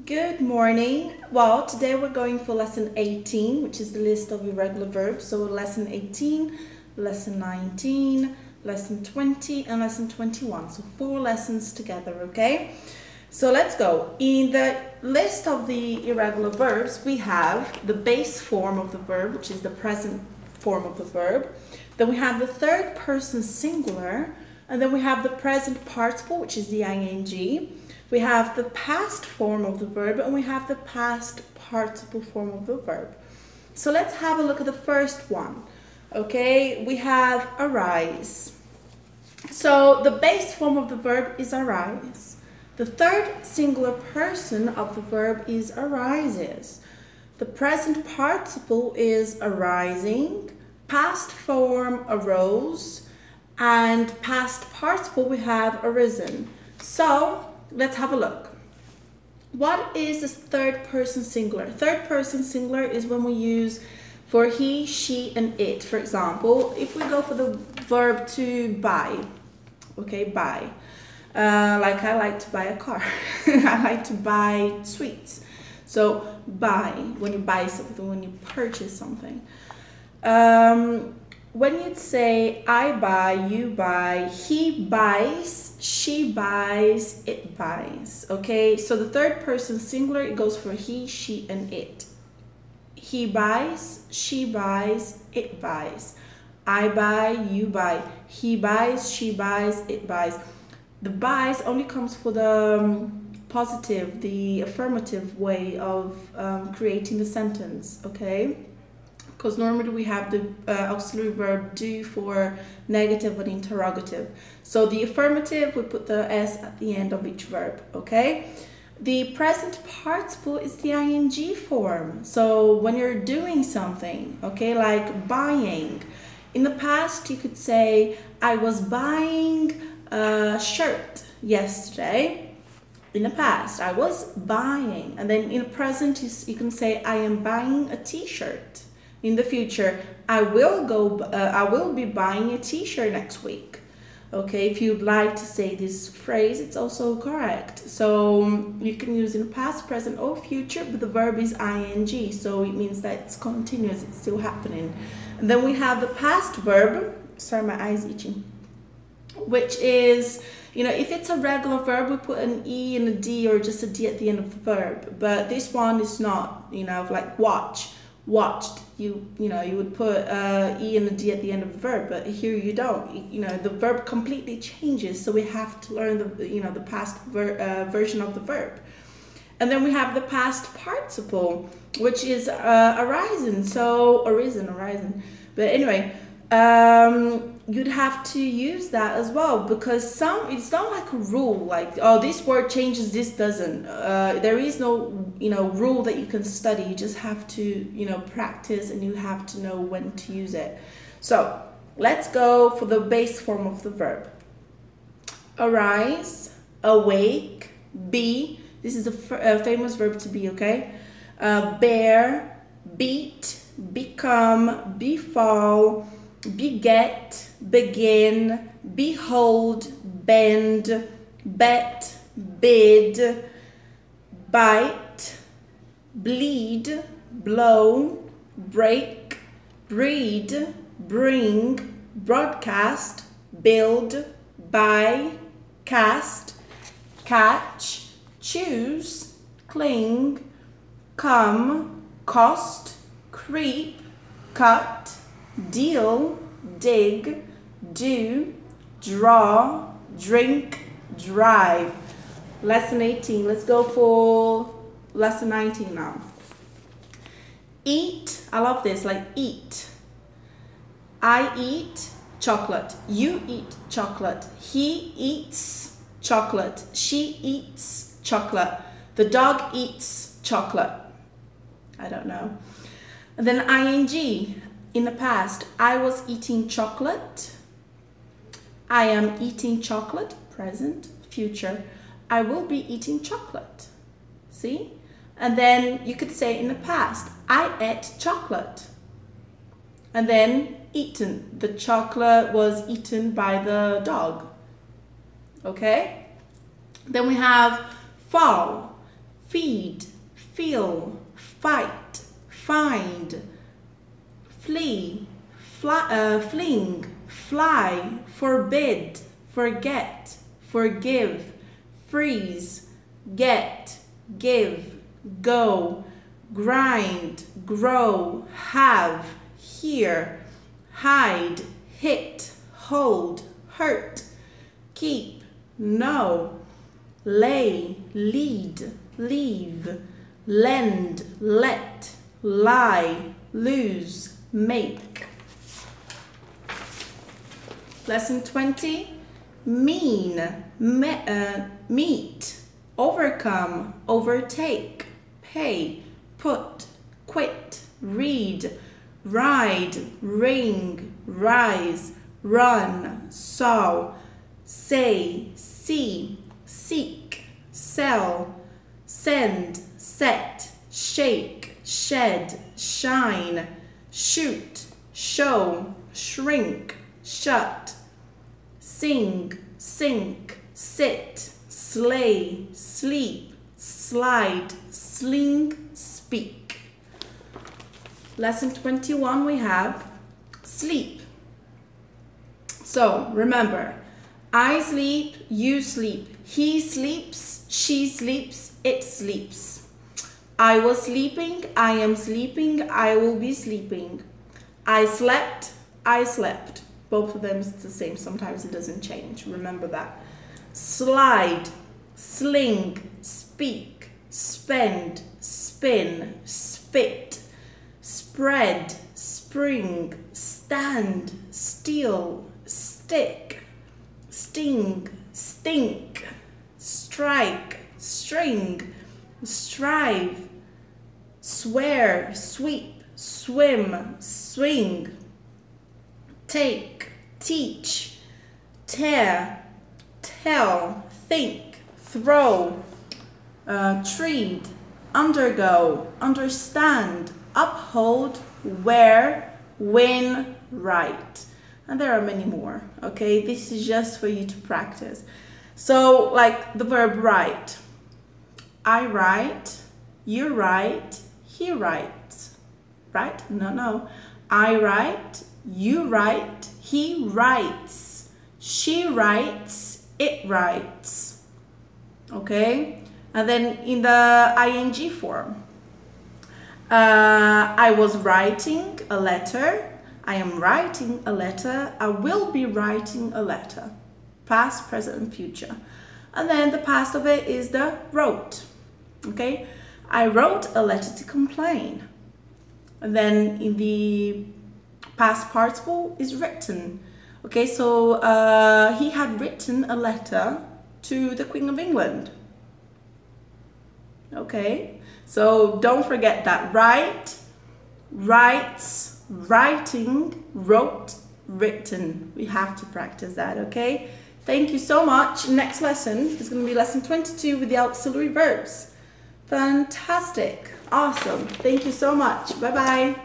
Good morning. Well, today we're going for lesson 18, which is the list of irregular verbs. So lesson 18, lesson 19, lesson 20, and lesson 21. So 4 lessons together, okay? So let's go. In the list of the irregular verbs, we have the base form of the verb, which is the present form of the verb. Then we have the third person singular, and then we have the present participle, which is the ing. We have the past form of the verb, and we have the past participle form of the verb. So let's have a look at the first one. Okay, we have arise. So the base form of the verb is arise. The third singular person of the verb is arises. The present participle is arising. Past form arose, and past participle we have arisen. So let's have a look. What is this third person singular? Third person singular is when we use for he, she, and it. For example, if we go for the verb to buy, okay, buy. Like I like to buy a car. I like to buy sweets. So buy, when you buy something, when you purchase something. When you'd say I buy, you buy, he buys, she buys, it buys. Okay, so the third person singular, it goes for he, she, and it. He buys, she buys, it buys. I buy, you buy, he buys, she buys, it buys. The buys only comes for the positive, the affirmative way of creating the sentence, okay? Because normally we have the auxiliary verb do for negative and interrogative. So the affirmative, we put the S at the end of each verb, okay? The present participle is the ing form. So when you're doing something, okay, like buying. In the past, you could say, I was buying a shirt yesterday. In the past, I was buying. And then in the present, you can say, I am buying a t-shirt. In the future, I will be buying a t-shirt next week. Okay, if you'd like to say this phrase, it's also correct. So you can use in past, present, or future, but the verb is ing, so it means that it's continuous, it's still happening. And then we have the past verb, sorry, my eye's itching, which is, you know, if it's a regular verb, we put an E and a D or just a D at the end of the verb. But this one is not, you know, like watch. Watched, you know, you would put E and a D at the end of the verb, but here you don't. You know, the verb completely changes, so we have to learn the, you know, the past version of the verb. And then we have the past participle, which is arisen. So arisen. But anyway, you'd have to use that as well, because it's not like a rule, like, oh, this word changes, this doesn't. There is no, you know, rule that you can study. You just have to, you know, practice, and you have to know when to use it. So let's go for the base form of the verb. Arise, awake, be. This is a famous verb to be, okay? Bear, beat, become, befall, beget, begin, behold, bend, bet, bid, bite, bleed, blow, break, breed, bring, broadcast, build, buy, cast, catch, choose, cling, come, cost, creep, cut, deal, dig, do, draw, drink, drive. Lesson 18. Let's go for lesson 19 now. Eat. I love this, like eat. I eat chocolate. You eat chocolate. He eats chocolate. She eats chocolate. The dog eats chocolate. I don't know. And then ing. In the past, I was eating chocolate. I am eating chocolate. Present, future. I will be eating chocolate. See? And then you could say in the past, I ate chocolate. And then eaten. The chocolate was eaten by the dog. Okay? Then we have fall. feed, feel, fight, find, flee, fling, fly, forbid, forget, forgive, freeze, get, give, go, grind, grow, have, hear, hide, hit, hold, hurt, keep, know, lay, lead, leave, lend, let, lie, lose, make. Lesson 20, mean, meet, overcome, overtake, pay, put, quit, read, ride, ring, rise, run, saw, say, see, seek, sell, send, set, shake, shed, shine, shoot, show, shrink, shut, sing, sink, sit, slay, sleep, slide, sling, speak. Lesson 21 we have sleep. So remember, I sleep, you sleep, he sleeps, she sleeps, it sleeps. I was sleeping, I am sleeping, I will be sleeping. I slept, I slept. Both of them is the same. Sometimes it doesn't change. Remember that. Slide, sling, speak, spend, spin, spit, spread, spring, stand, steal, stick, sting, stink, strike, string, strive, swear, sweep, swim, swing, take, teach, tear, tell, think, throw, treat, undergo, understand, uphold, wear, win, write. And there are many more, okay? This is just for you to practice. So like the verb write. I write, you write, he writes, right? No. I write, you write, he writes, she writes, it writes, okay? And then in the ing form, I was writing a letter, I am writing a letter, I will be writing a letter, past, present, and future. And then the past of it is the wrote, okay? I wrote a letter to complain. And then in the past participle is written. Okay, so he had written a letter to the Queen of England. Okay, so don't forget that. Write, writes, writing, wrote, written. We have to practice that, okay? Thank you so much. Next lesson is going to be lesson 22 with the auxiliary verbs. Fantastic. Awesome. Thank you so much. Bye-bye.